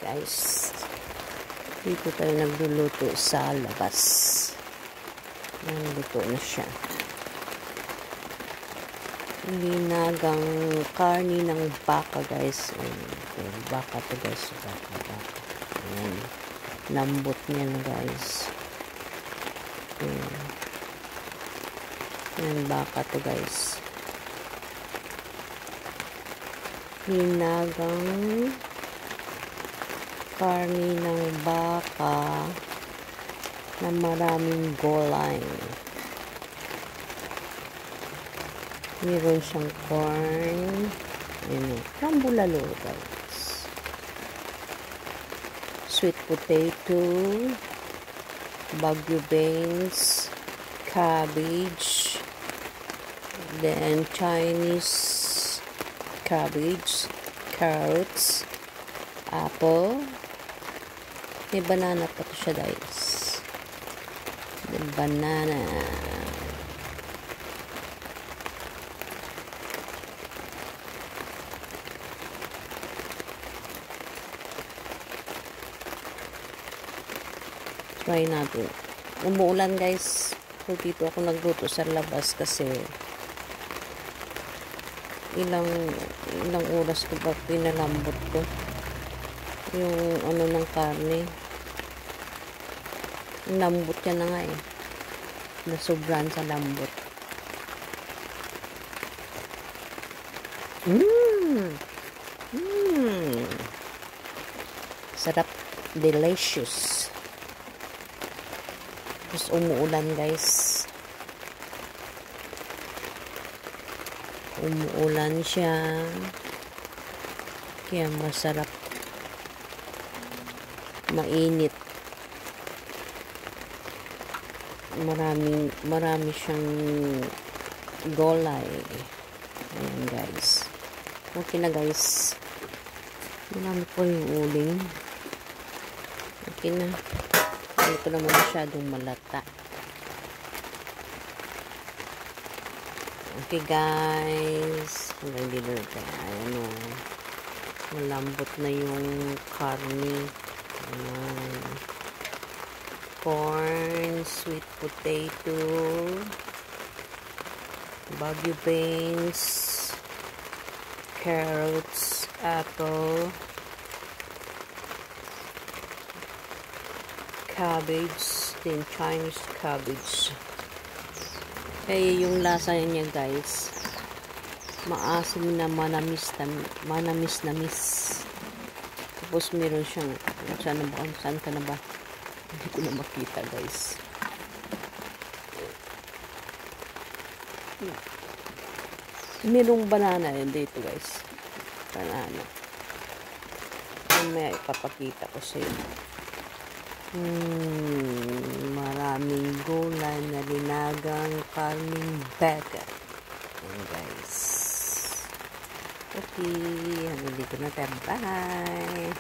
guys. Dito tayo nagluluto sa labas. Luto na siya. Linagang karni ng baka guys. Baka to guys. Baka. Ayan. Lambot niya na guys. Ayan, baka to guys. Linagang karni ng baka na maraming gulay. Meron siyang corn. Ayan, rambulalo guys. Sweet potato, bagu beans, cabbage, then Chinese cabbage, carrots, apple. May banana pa to siya guys. The banana. Try natin. Umuulan guys. So dito ako nagluto sa labas kasi ilang oras ko ba pinalambot ko yung ano ng karne. Lambot yan na nga eh. Nasobran sa lambot. Sarap. Delicious. Tapos umuulan guys. Umuulan siya. Kaya masarap. Mainit. Marami siyang gulay. Ayan guys. Okay na guys. Marami po yung uling. Okay na. Hindi ko naman masyadong malata. Okay guys. Hanggang dito tayo. Ayan o. Malambot na yung karne. Ayan. Corn, sweet potato, bagu beans, carrots, apple, cabbage, then Chinese cabbage. Kaya yung lasa niya guys, maasim na manamis. Tapos meron siyang, saan ka na ba? Hindi ko na makita guys. Merong banana yun dito guys. Banana. Mamaya ipapakita ko sa inyo. Maraming gulay na linagang karning baka. Ayan guys. Okay. Hanggang dito na tayo. Bye.